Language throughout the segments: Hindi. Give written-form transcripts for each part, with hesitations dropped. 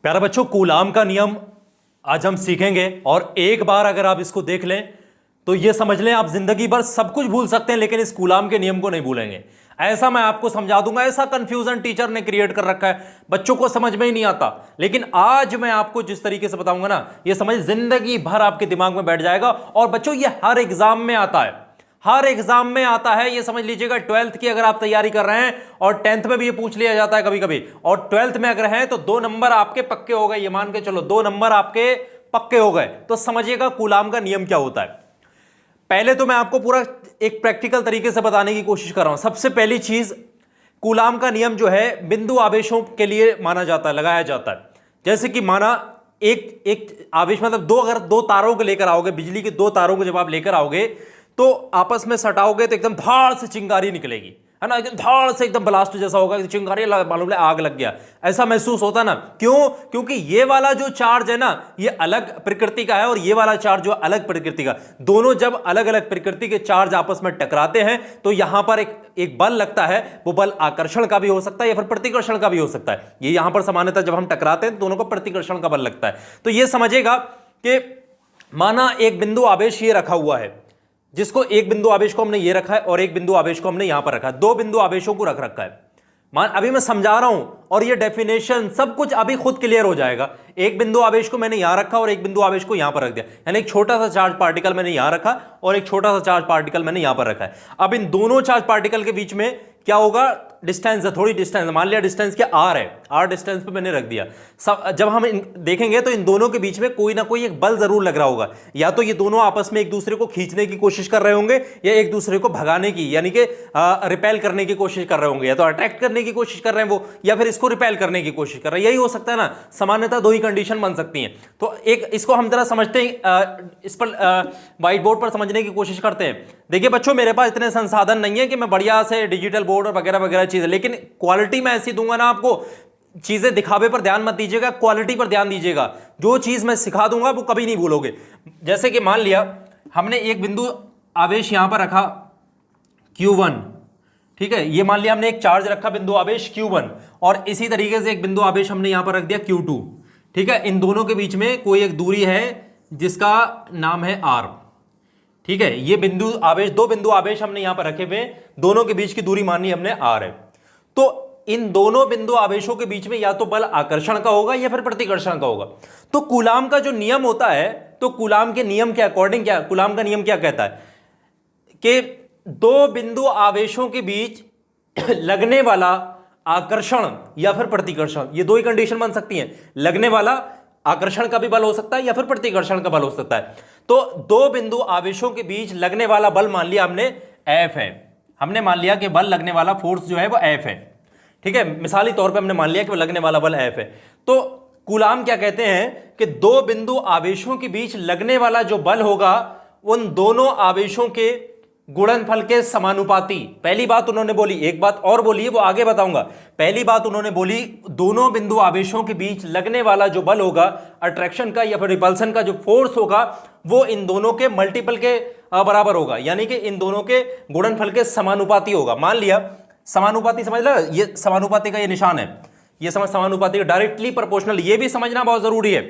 प्यारे बच्चों, कूलाम का नियम आज हम सीखेंगे और एक बार अगर आप इसको देख लें तो ये समझ लें आप जिंदगी भर सब कुछ भूल सकते हैं, लेकिन इस कूलाम के नियम को नहीं भूलेंगे। ऐसा मैं आपको समझा दूंगा। ऐसा कंफ्यूजन टीचर ने क्रिएट कर रखा है, बच्चों को समझ में ही नहीं आता। लेकिन आज मैं आपको जिस तरीके से बताऊंगा ना, ये समझ जिंदगी भर आपके दिमाग में बैठ जाएगा। और बच्चों, ये हर एग्जाम में आता है, हर एग्जाम में आता है। ये समझ लीजिएगा, 12th की अगर आप तैयारी कर रहे हैं और 10th में भी ये पूछ लिया जाता है कभी कभी, और 12th में अगर हैं तो 2 नंबर आपके पक्के हो गए। ये मान के चलो 2 नंबर आपके पक्के हो गए। तो समझिएगा कूलाम का नियम क्या होता है। पहले तो मैं आपको पूरा एक प्रैक्टिकल तरीके से बताने की कोशिश कर रहा हूं। सबसे पहली चीज, कूलाम का नियम जो है बिंदु आवेशों के लिए माना जाता है, लगाया जाता है। जैसे कि माना एक आवेश, मतलब अगर 2 तारों को लेकर आओगे, बिजली के 2 तारों को जब आप लेकर आओगे तो आपस में सटाओगे तो एकदम धाड़ से चिंगारी निकलेगी, है ना। एकदम धाड़ से एकदम ब्लास्ट जैसा होगा, चिंगारी मालूम है आग लग गया, ऐसा महसूस होता ना। क्यों? क्योंकि ये वाला जो चार्ज है ना, ये अलग प्रकृति का है और ये वाला चार्ज जो अलग प्रकृति का। दोनों जब अलग अलग प्रकृति के चार्ज आपस में टकराते हैं तो यहां पर एक बल लगता है। वो बल आकर्षण का भी हो सकता है या फिर प्रतिकर्षण का भी हो सकता है। ये यहां पर सामान्यतः जब हम टकराते हैं दोनों को प्रतिकर्षण का बल लगता है। तो ये समझेगा कि माना एक बिंदु आवेश ये रखा हुआ है, जिसको एक बिंदु आवेश को हमने ये रखा है और एक बिंदु आवेश को हमने यहां पर रखा है। 2 बिंदु आवेशों को रख रखा है। अभी मैं समझा रहा हूं और ये डेफिनेशन सब कुछ अभी खुद क्लियर हो जाएगा। एक बिंदु आवेश को मैंने यहां रखा और एक बिंदु आवेश को यहां पर रख दिया, यानी एक छोटा सा चार्ज पार्टिकल मैंने यहां रखा और एक छोटा सा चार्ज पार्टिकल मैंने यहां पर रखा है। अब इन दोनों चार्ज पार्टिकल के बीच में क्या होगा? डिस्टेंस है, थोड़ी डिस्टेंस, मान लिया डिस्टेंस क्या r है, r डिस्टेंस पे मैंने रख दिया। जब हम देखेंगे तो इन दोनों के बीच में कोई ना कोई एक बल जरूर लग रहा होगा। या तो ये दोनों आपस में एक दूसरे को खींचने की कोशिश कर रहे होंगे या एक दूसरे को भगाने की, यानी कि रिपेल करने की कोशिश कर रहे होंगे। या तो अट्रैक्ट करने की कोशिश कर रहे हैं वो, या फिर इसको रिपेल करने की कोशिश कर रहे हैं। यही हो सकता है ना, सामान्यतः 2 ही कंडीशन बन सकती हैं। तो एक इसको हम जरा समझते हैं, इस पर व्हाइट बोर्ड पर समझने की कोशिश करते हैं। देखिए बच्चों, मेरे पास इतने संसाधन नहीं है कि मैं बढ़िया से डिजिटल बोर्ड और वगैरह वगैरह चीजें, लेकिन क्वालिटी मैं ऐसी दूंगा ना आपको। चीजें दिखावे पर ध्यान मत दीजिएगा, क्वालिटी पर ध्यान दीजिएगा। जो चीज मैं सिखा दूंगा वो कभी नहीं भूलोगे। जैसे कि मान लिया हमने एक बिंदु आवेश यहां पर रखा Q1, ठीक है। ये मान लिया हमने एक चार्ज रखा बिंदु आवेश Q1 और इसी तरीके से एक बिंदु आवेश हमने यहां पर रख दिया Q2, ठीक है। इन दोनों के बीच में कोई एक दूरी है जिसका नाम है R, ठीक है। ये बिंदु आवेश, 2 बिंदु आवेश हमने यहां पर रखे हुए, दोनों के बीच की दूरी मानी हमने R है। तो इन दोनों बिंदु आवेशों के बीच में या तो बल आकर्षण का होगा या फिर प्रतिकर्षण का होगा। तो कूलाम का जो नियम होता है, तो कूलाम के नियम के अकॉर्डिंग क्या, कूलाम का नियम क्या कहता है कि 2 बिंदु आवेशों के बीच लगने वाला आकर्षण या फिर प्रतिकर्षण, ये 2 ही कंडीशन बन सकती हैं। लगने वाला आकर्षण का भी बल हो सकता है या फिर प्रतिकर्षण का बल हो सकता है। तो 2 बिंदु आवेशों के बीच लगने वाला बल मान लिया हमने F है। हमने मान लिया कि बल लगने वाला फोर्स जो है वो F है, ठीक है। मिसाली तौर पे हमने मान लिया कि वो लगने वाला बल F है। तो कूलाम क्या कहते हैं कि 2 बिंदु आवेशों के बीच लगने वाला जो बल होगा उन दोनों आवेशों के गुणनफल के समानुपाती। पहली बात उन्होंने बोली, एक बात और बोली है वो आगे बताऊंगा। पहली बात उन्होंने बोली, दोनों बिंदु आवेशों के बीच लगने वाला जो बल होगा, अट्रैक्शन का या फिर रिपल्सन का जो फोर्स होगा, वो इन दोनों के मल्टीपल के बराबर होगा, यानी कि इन दोनों के गुणनफल के समानुपाती होगा। मान लिया समानुपाती, समझ लो, ये समानुपाती का ये निशान है, ये समझ समानुपाती का डायरेक्टली प्रोपोर्शनल, ये भी समझना बहुत जरूरी है।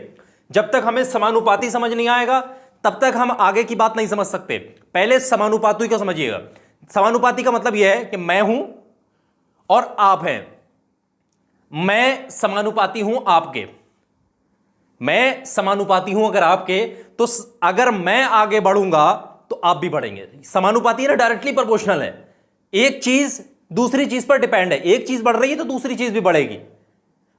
जब तक हमें समानुपाती समझ नहीं आएगा तब तक हम आगे की बात नहीं समझ सकते। पहले समानुपाती को समझिएगा। समानुपाती का मतलब यह है कि मैं हूं और आप हैं। मैं समानुपाती हूं आपके, मैं समानुपाती हूं अगर आपके, तो अगर मैं आगे बढ़ूंगा तो आप भी बढ़ेंगे। समानुपाती है ना, डायरेक्टली प्रोपोर्शनल है। एक चीज दूसरी चीज पर डिपेंड है। एक चीज बढ़ रही है तो दूसरी चीज भी बढ़ेगी।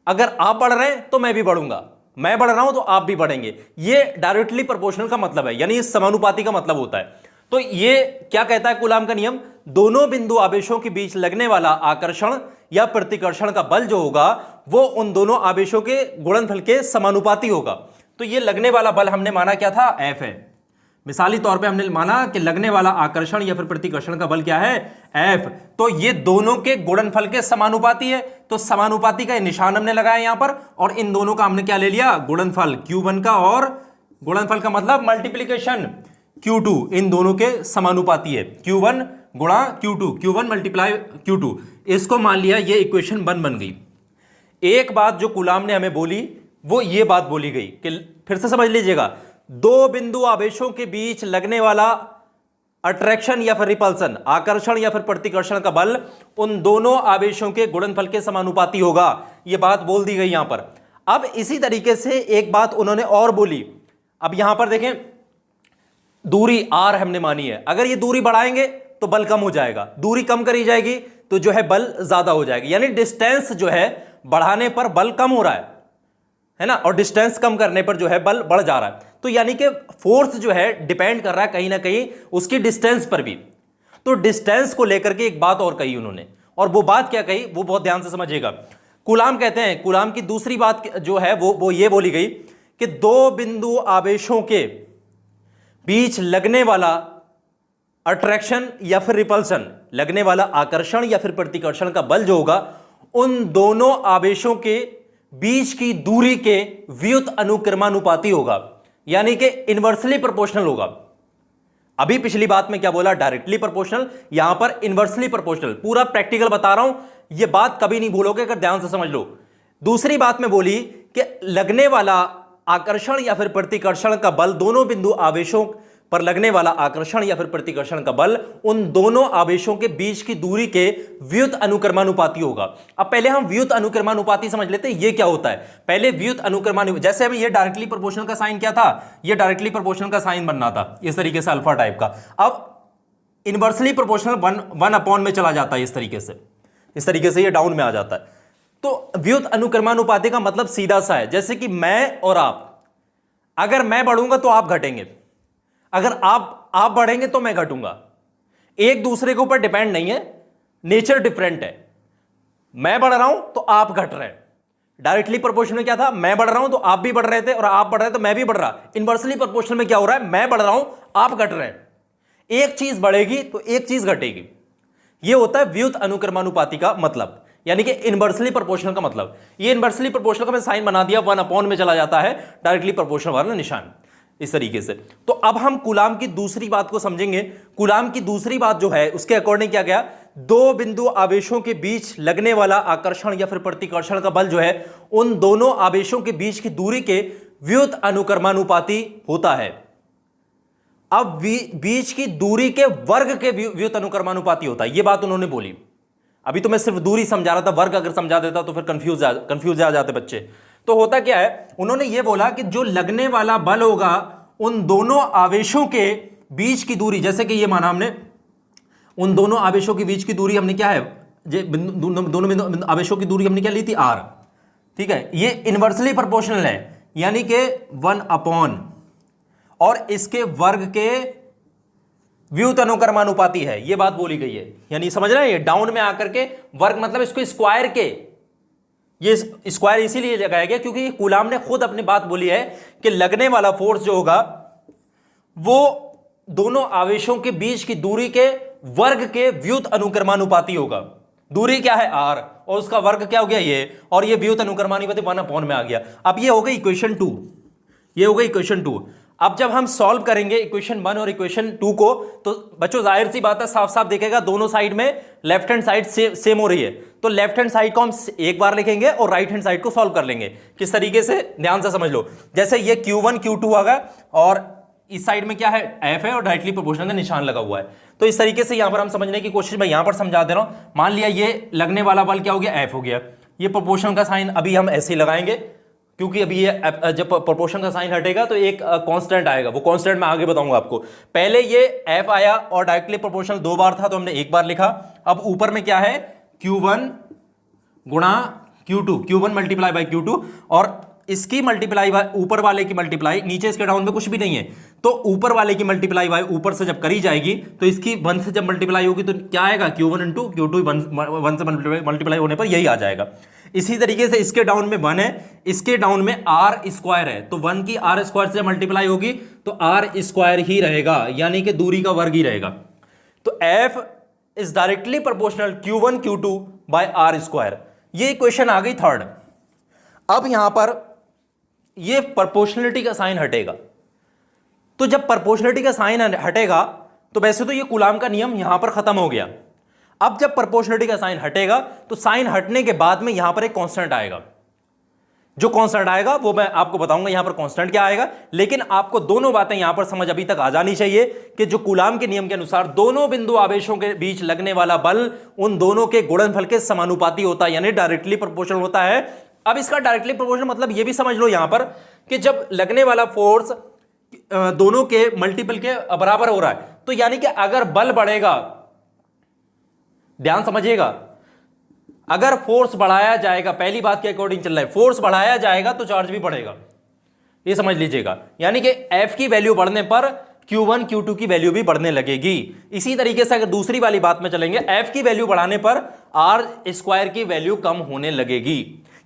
अगर आप बढ़ रहे हैं तो मैं भी बढ़ूंगा, मैं बढ़ रहा हूं तो आप भी बढ़ेंगे। ये डायरेक्टली प्रोपोर्शनल का मतलब है, यानी समानुपाती का मतलब होता है। तो ये क्या कहता है कूलाम का नियम? दोनों बिंदु आवेशों के बीच लगने वाला आकर्षण या प्रतिकर्षण का बल जो होगा वो उन दोनों आवेशों के गुणनफल के समानुपाती होगा। तो ये लगने वाला बल हमने माना क्या था? F है। मिसाली तौर पे हमने माना कि लगने वाला आकर्षण या फिर प्रतिकर्षण का बल क्या है? F। तो ये दोनों के गुणनफल के समानुपाती है। तो समानुपाती का निशान हमने लगाया यहां पर, और इन दोनों का हमने क्या ले लिया? गुणनफल Q1 का, और गुणनफल का मतलब मल्टीप्लीकेशन Q2, इन दोनों के समानुपाती है। Q1 गुणा Q2, Q1 मल्टीप्लाई Q2। इसको मान लिया ये इक्वेशन बन गई। एक बात जो कूलाम ने हमें बोली, वो ये बात बोली गई कि फिर से समझ लीजिएगा, दो बिंदु आवेशों के बीच लगने वाला अट्रैक्शन या फिर रिपल्सन, आकर्षण या फिर प्रतिकर्षण का बल उन दोनों आवेशों के गुणनफल के समानुपाती होगा। यह बात बोल दी गई यहां पर। अब इसी तरीके से एक बात उन्होंने और बोली। अब यहां पर देखें, दूरी r हमने मानी है, अगर ये दूरी बढ़ाएंगे तो बल कम हो जाएगा, दूरी कम करी जाएगी तो जो है बल ज्यादा हो जाएगा। यानी डिस्टेंस जो है बढ़ाने पर बल कम हो रहा है ना, और डिस्टेंस कम करने पर जो है बल बढ़ जा रहा है। तो यानी कि फोर्स जो है डिपेंड कर रहा है कहीं ना कहीं उसकी डिस्टेंस पर भी। तो डिस्टेंस को लेकर के एक बात और कही उन्होंने, और वो बात क्या कही वो बहुत ध्यान से समझिएगा। कूलाम कहते हैं, कूलाम की दूसरी बात जो है वो ये बोली गई कि दो बिंदु आवेशों के बीच लगने वाला अट्रैक्शन या फिर रिपल्सन, लगने वाला आकर्षण या फिर प्रतिकर्षण का बल जो होगा उन दोनों आवेशों के बीच की दूरी के व्युत अनुक्रमानुपाती होगा, यानी कि इनवर्सली प्रोपोर्शनल होगा। अभी पिछली बात में क्या बोला, डायरेक्टली प्रोपोर्शनल, यहां पर इनवर्सली प्रोपोर्शनल। पूरा प्रैक्टिकल बता रहा हूं, यह बात कभी नहीं भूलोगे अगर ध्यान से समझ लो। दूसरी बात में बोली कि लगने वाला आकर्षण या फिर प्रतिकर्षण का बल, दोनों बिंदु आवेशों पर लगने वाला आकर्षण या फिर प्रतिकर्षण का बल उन दोनों आवेशों के बीच की दूरी के व्युत अनुक्रमानुपाती होगा। अब पहले हम व्युत अनुक्रमानुपाती समझ लेते हैं, ये क्या होता है। पहले व्युत अनुक्रमानुपाती, जैसे अभी ये डायरेक्टली प्रोपोर्शनल का साइन क्या था, ये डायरेक्टली प्रोपोर्शनल का साइन बनना था इस तरीके से अल्फा टाइप का। अब इनवर्सली प्रोपोर्शनल वन अपॉन में चला जाता है इस तरीके से ये डाउन में आ जाता है। तो व्युत अनुक्रमानुपाती का मतलब सीधा सा है, जैसे कि मैं और आप, अगर मैं बढ़ूंगा तो आप घटेंगे, अगर आप बढ़ेंगे तो मैं घटूंगा। एक दूसरे के ऊपर डिपेंड नहीं है, नेचर डिफरेंट है। मैं बढ़ रहा हूं तो आप घट रहे हैं। डायरेक्टली प्रोपोर्शनल में क्या था, मैं बढ़ रहा हूं तो आप भी बढ़ रहे थे, और आप बढ़ रहे थे तो मैं भी बढ़ रहा। इनवर्सली प्रोपोर्शनल में क्या हो रहा है, मैं बढ़ रहा हूं आप घट रहे हैं। एक चीज बढ़ेगी तो एक चीज घटेगी। यह होता है व्युत अनुक्रमानुपाती का मतलब, यानी कि इनवर्सली प्रोपोर्शनल का मतलब। ये इनवर्सली प्रोपोर्शनल का मैं साइन बना दिया, वन अपॉन में चला जाता है डायरेक्टली प्रोपोर्शनल वाला निशान, इस तरीके से। तो अब हम कूलाम की दूसरी बात को समझेंगे। कूलाम की दूसरी बात जो है उसके अकॉर्डिंग क्या गया, दो बिंदु आवेशों के बीच लगने वाला आकर्षण या फिर प्रतिकर्षण का बल जो है उन दोनों आवेशों के बीच की दूरी के व्युत अनुक्रमानुपाती होता है। अब बीच की दूरी के वर्ग के व्युत अनुक्रमानुपाती होता है, यह बात उन्होंने बोली। अभी तो मैं सिर्फ दूरी समझा रहा था, वर्ग अगर समझा देता तो फिर कंफ्यूज आ जाते बच्चे। तो होता क्या है, उन्होंने ये बोला कि जो लगने वाला बल होगा उन दोनों आवेशों के बीच की दूरी, जैसे कि ये माना हमने, उन दोनों आवेशों के बीच की दूरी हमने क्या है, दोनों आवेशों की दूरी हमने क्या ली थी, r। ठीक है, ये इनवर्सली प्रोपोर्शनल है, यानी कि 1 अपॉन और इसके वर्ग के व्युत अनुक्रमानुपाती है, ये बात बोली गई है। यानी समझ रहे हैं, ये डाउन में आकर के वर्ग मतलब इसको स्क्वायर के, ये स्क्वायर इसीलिए लगाया गया क्योंकि कूलाम ने खुद अपनी बात बोली है कि लगने वाला फोर्स जो होगा वो दोनों आवेशों के बीच की दूरी के वर्ग के व्युत अनुक्रमानुपाती होगा। दूरी क्या है, r, और उसका वर्ग क्या हो गया ये, और ये व्युत अनुक्रमानुपाती 1 अपॉन में आ गया। अब ये हो गई इक्वेशन 2, ये हो गई इक्वेशन 2। अब जब हम सॉल्व करेंगे इक्वेशन 1 और इक्वेशन 2 को, तो बच्चों जाहिर सी बात है, साफ साफ दिखेगा दोनों साइड में लेफ्ट हैंड साइड सेम हो रही है। तो लेफ्ट हैंड साइड को हम एक बार लिखेंगे और राइट हैंड साइड को सॉल्व कर लेंगे। किस तरीके से, ध्यान से समझ लो। जैसे ये Q1 Q2 आ गया और इस साइड में क्या है, F है और डायरेक्टली प्रोपोर्शनल का निशान लगा हुआ है। तो इस तरीके से यहां पर हम समझने की कोशिश, मैं यहां पर समझा दे रहा हूं। मान लिया ये लगने वाला बल क्या हो गया, F हो गया। ये प्रोपोर्शनल का साइन अभी हम ऐसे ही लगाएंगे क्योंकि अभी ये जब प्रोपोर्शन का साइन हटेगा तो एक कांस्टेंट आएगा, वो कांस्टेंट मैं आगे बताऊंगा आपको। पहले ये f आया और डायरेक्टली प्रोपोर्शनल 2 बार था तो हमने 1 बार लिखा। अब ऊपर में क्या है, Q1 गुणा Q2, Q1 multiply by Q2, और इसकी मल्टीप्लाई बाय ऊपर वाले की मल्टीप्लाई, नीचे इसके डाउन में कुछ भी नहीं है, तो ऊपर वाले की मल्टीप्लाई बाय ऊपर से जब करी जाएगी तो इसकी 1 से जब मल्टीप्लाई होगी तो क्या आएगा, Q1 इंटू Q2, 1 से मल्टीप्लाई होने पर यही आ जाएगा। इसी तरीके से इसके डाउन में 1 है, इसके डाउन में r स्क्वायर है, तो 1 की r स्क्वायर से मल्टीप्लाई होगी तो r स्क्वायर ही रहेगा, यानी कि दूरी का वर्ग ही रहेगा। तो f is directly proportional Q1 Q2 by r square. ये इक्वेशन आ गई थर्ड। अब यहां पर ये प्रोपोर्शनलिटी का साइन हटेगा, तो जब प्रोपोर्शनलिटी का साइन हटेगा तो वैसे तो ये कूलाम का नियम यहां पर खत्म हो गया। अब जब प्रोपोर्शनलिटी का साइन हटेगा तो साइन हटने के बाद में यहां पर एक कांस्टेंट आएगा। जो कांस्टेंट आएगा वो मैं आपको बताऊंगा यहां पर कांस्टेंट क्या आएगा, लेकिन आपको दोनों बातें यहां पर समझ अभी तक आ जानी चाहिए कि जो कूलाम के नियम के अनुसार दोनों बिंदु आवेशों के बीच लगने वाला बल उन दोनों के गुणनफल के समानुपाती होता है, यानी डायरेक्टली प्रोपोर्शनल होता है। अब इसका डायरेक्टली प्रोपोर्शनल मतलब यह भी समझ लो यहां पर कि जब लगने वाला फोर्स दोनों के मल्टीपल के बराबर हो रहा है, तो यानी कि अगर बल बढ़ेगा, ध्यान समझिएगा, अगर फोर्स बढ़ाया जाएगा, पहली बात के अकॉर्डिंग चल रहा है, फोर्स बढ़ाया जाएगा तो चार्ज भी बढ़ेगा, ये समझ लीजिएगा। यानी कि F की वैल्यू बढ़ने पर Q1 Q2 की वैल्यू भी बढ़ने लगेगी। इसी तरीके से अगर दूसरी वाली बात में चलेंगे, F की वैल्यू बढ़ाने पर R स्क्वायर की वैल्यू कम होने लगेगी,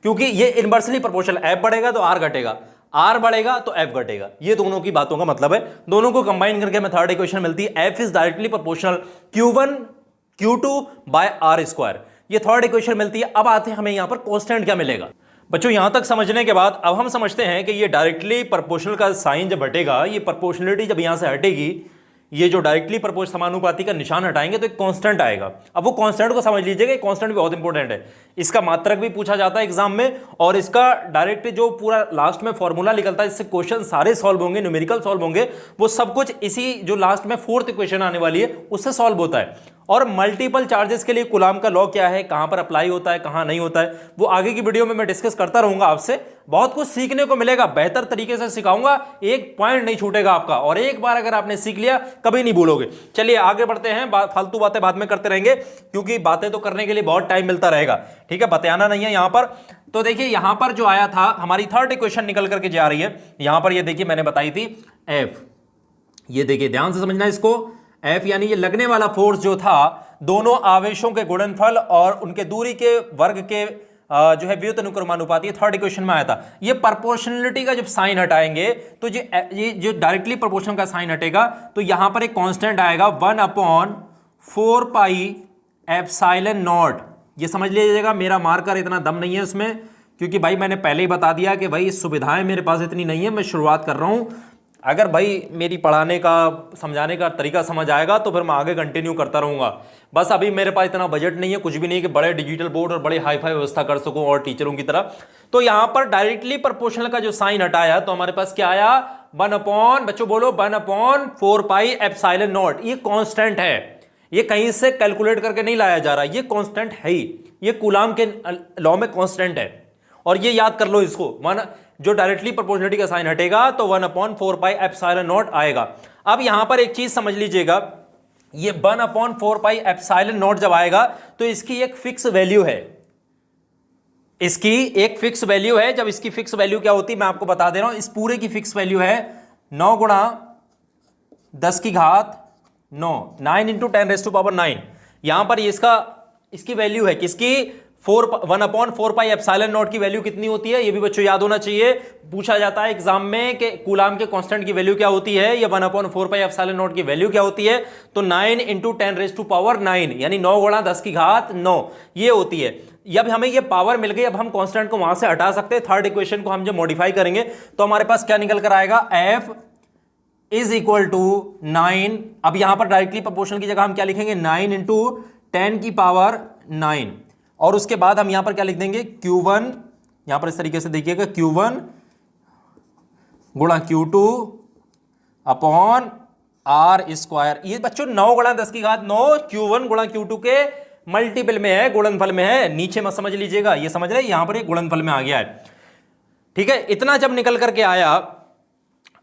क्योंकि ये इनवर्सली प्रोपोर्शनल, F बढ़ेगा तो R घटेगा, R बढ़ेगा तो F घटेगा। ये दोनों की बातों का मतलब है, दोनों को कंबाइन करके हमें थर्ड इक्वेशन मिलती है, F is directly proportional Q1 Q2 by R square, ये थर्ड इक्वेशन मिलती है। अब आते हैं हमें यहां पर कांस्टेंट क्या मिलेगा। बच्चों यहां तक समझने के बाद अब हम समझते हैं कि ये डायरेक्टली प्रोपोर्शनल का साइन जब हटेगा, ये प्रोपोर्शनलिटी जब यहां से हटेगी, ये जो डायरेक्टली प्रोपोर्शनल समानुपाती का निशान हटाएंगे तो एक कांस्टेंट आएगा। अब वो कांस्टेंट को समझ लीजिएगा, कांस्टेंट भी बहुत इंपॉर्टेंट है, इसका मात्रक भी पूछा जाता है एग्जाम में, और इसका डायरेक्ट जो पूरा लास्ट में फॉर्मूला निकलता है, इससे क्वेश्चन सारे सॉल्व होंगे, न्यूमेरिकल सॉल्व होंगे, वो सब कुछ इसी जो लास्ट में फोर्थ इक्वेशन आने वाली है उससे सॉल्व होता है। और मल्टीपल चार्जेस के लिए कूलाम का लॉ क्या है, कहां पर अप्लाई होता है, कहां नहीं होता है, वो आगे की वीडियो में मैं डिस्कस करता रहूंगा आपसे, बहुत कुछ सीखने को मिलेगा, बेहतर तरीके से सिखाऊंगा, एक पॉइंट नहीं छूटेगा आपका, और एक बार अगर आपने सीख लिया कभी नहीं भूलोगे। चलिए आगे बढ़ते हैं, फालतू बातें बाद में करते रहेंगे, क्योंकि बातें तो करने के लिए बहुत टाइम मिलता रहेगा, ठीक है, बताना नहीं है यहां पर। तो देखिए यहां पर जो आया था, हमारी थर्ड इक्वेशन निकल करके जा रही है यहां पर, ये देखिए मैंने बताई थी F, ये देखिए ध्यान से समझना इसको, F यानी ये लगने वाला फोर्स जो था दोनों आवेशों के गुणनफल और उनके दूरी के वर्ग के जो है व्युत्क्रमानुपाती, थर्ड इक्वेशन में आया था। ये प्रोपोर्शनलिटी का जब साइन हटाएंगे तो ये जो डायरेक्टली प्रोपोर्शनल का साइन हटेगा तो यहां पर एक कांस्टेंट आएगा 1/4 पाई एप्सिलॉन नॉट। ये समझ लीजिएगा, मेरा मार्कर इतना दम नहीं है उसमें, क्योंकि भाई मैंने पहले ही बता दिया कि भाई सुविधाएं मेरे पास इतनी नहीं है, मैं शुरुआत कर रहा हूं। अगर भाई मेरी पढ़ाने का समझाने का तरीका समझ आएगा तो फिर मैं आगे कंटिन्यू करता रहूंगा। बस अभी मेरे पास इतना बजट नहीं है, कुछ भी नहीं कि बड़े डिजिटल बोर्ड और बड़े हाई फाई व्यवस्था कर सकूं और टीचरों की तरह। तो यहां पर डायरेक्टली प्रोपोर्शनल का जो साइन हटाया तो हमारे पास क्या आया, 1/, बच्चों बोलो 1/4 पाई एप्सिलॉन नॉट। ये कांस्टेंट है, ये कहीं से कैलकुलेट करके नहीं लाया जा रहा, ये कांस्टेंट है ही, ये कूलाम के लॉ में कांस्टेंट है। और ये याद कर लो इसको, जो डायरेक्टली प्रोपोर्शनलिटी का साइन हटेगा तो 1/4 पाई एप्सिलॉन नॉट आएगा। अब यहां पर एक चीज समझ लीजिएगा, ये 1/4 पाई एप्सिलॉन नॉट जब आएगा तो इसकी एक फिक्स वैल्यू है, इसकी एक फिक्स वैल्यू है। जब इसकी फिक्स वैल्यू क्या होती है मैं आपको बता दे रहा हूं, इस पूरे की फिक्स वैल्यू है 9 गुणा 10 की घात 9, 9 इंटू 10⁻⁹। यहां पर इसकी वैल्यू है किसकी, 1/4 पाई एप्सिलॉन नॉट की वैल्यू कितनी होती है, ये भी बच्चों याद होना चाहिए, पूछा जाता है एग्जाम में कि कूलाम के कांस्टेंट की वैल्यू क्या होती है, या 1/4 पाई एप्सिलॉन नॉट की वैल्यू क्या होती है, तो 9 इंटू 10⁻⁹, यानी 9 गुणा 10 की घात 9 ये होती है। जब हमें ये पावर मिल गई, अब हम कांस्टेंट को वहां से हटा सकते हैं। थर्ड इक्वेशन को हम जब मॉडिफाई करेंगे तो हमारे पास क्या निकल कर आएगा, F इज इक्वल टू 9, अब यहां पर डायरेक्टली प्रोपोर्शनल की जगह हम क्या लिखेंगे, 9 इंटू 10⁻⁹, और उसके बाद हम यहां पर क्या लिख देंगे, Q1, यहां पर इस तरीके से देखिएगा, Q1 गुणा Q2 अपॉन R स्क्वायर। ये बच्चों 9 गुणा 10 की घात 9 Q1 गुणा Q2 के मल्टीपल में है, गुणनफल में है, नीचे मत समझ लीजिएगा, ये समझ रहे यहां पर एक गुणनफल में आ गया है, ठीक है। इतना जब निकल करके आया,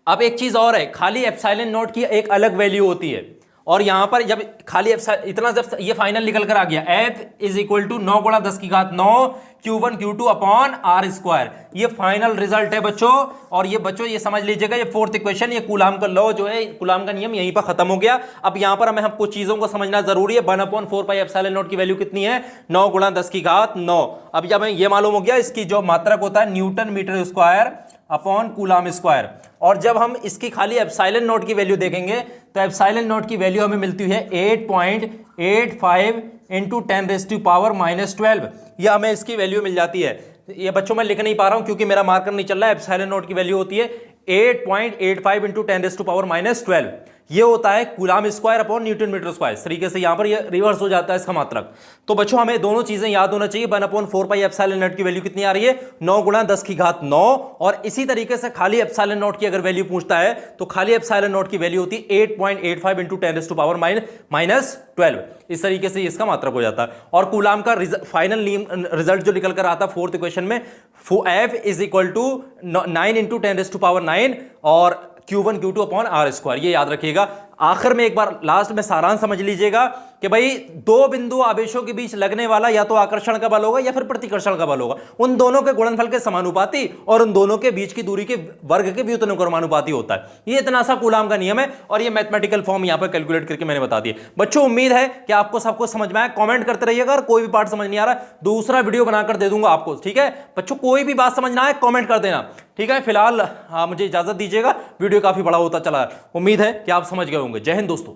अब एक चीज और है, खाली एप्सिलॉन नॉट की एक अलग वैल्यू होती है, और यहां पर जब खाली इतना जब ये फाइनल निकल कर आ गया, F इज इक्वल टू 9 गुणा 10 की घात 9 Q1 Q2 upon R square, ये फाइनल रिजल्ट है बच्चों। और ये बच्चों ये समझ लीजिएगा, ये फोर्थ इक्वेशन, ये कूलाम का लॉ जो है, कूलाम का नियम यहीं पर खत्म हो गया। अब यहां पर हमें कुछ चीजों को समझना जरूरी है। 1/4 पाई एप्सिलॉन नॉट की वैल्यू कितनी है, 9 गुणा 10 की घात 9। अब जब हमें ये मालूम हो गया, इसकी जो मात्रक होता है newton metre square upon coulomb square, और जब हम इसकी खाली एप्सिलॉन नॉट की वैल्यू देखेंगे तो एप्सिलॉन नॉट की वैल्यू हमें मिलती है 8.85 इंटू 10⁻⁻12, यह हमें इसकी वैल्यू मिल जाती है। ये बच्चों मैं लिख नहीं पा रहा हूं क्योंकि मेरा मार्कर नहीं चल रहा है। एप्सिलॉन नॉट की वैल्यू होती है 8.85 इंटू 10⁻⁻12, ये होता है coulomb square upon newton metre square. इस तरीके से यहां पर ये रिवर्स हो जाता है इसका मात्रक। तो बच्चों हमें दोनों चीजें याद होना चाहिए। 1/4πε0 की वैल्यू कितनी आ रही है, 9 × 10⁹ और इसी तरीके से खाली ε0 की अगर वैल्यू पूछता है तो खाली ε0 की वैल्यू होती है 8.85 × 10⁻�9। इस तरीके से इसका मात्रक हो जाता है। और कूलाम का फाइनल रिजल्ट जो निकल कर आता है फोर्थ इक्वेशन में, F = 9 × 10⁹ और Q1 Q2 अपॉन R², ये याद रखिएगा। आखिर में एक बार लास्ट में सारांश समझ लीजिएगा कि भाई दो बिंदु आवेशों के बीच लगने वाला या तो आकर्षण का बल होगा या फिर प्रतिकर्षण का बल होगा, उन दोनों के गुणनफल के समानुपाती और उन दोनों के बीच की दूरी के वर्ग के व्युत्क्रमानुपाती होता है। ये इतना सा कूलाम का नियम है और ये मैथमेटिकल फॉर्म यहां पर कैलकुलेट करके मैंने बता दिया। बच्चों उम्मीद है कि आपको सब कुछ समझ में आया। कमेंट करते रहिएगा, अगर कोई भी पार्ट समझ नहीं आ रहा दूसरा वीडियो बनाकर दे दूंगा आपको, ठीक है बच्चों। कोई भी बात समझना है कमेंट कर देना, ठीक है। फिलहाल मुझे इजाजत दीजिएगा, वीडियो काफी बड़ा होता चला है। उम्मीद है कि आप समझ गए होंगे। जय हिंद दोस्तों।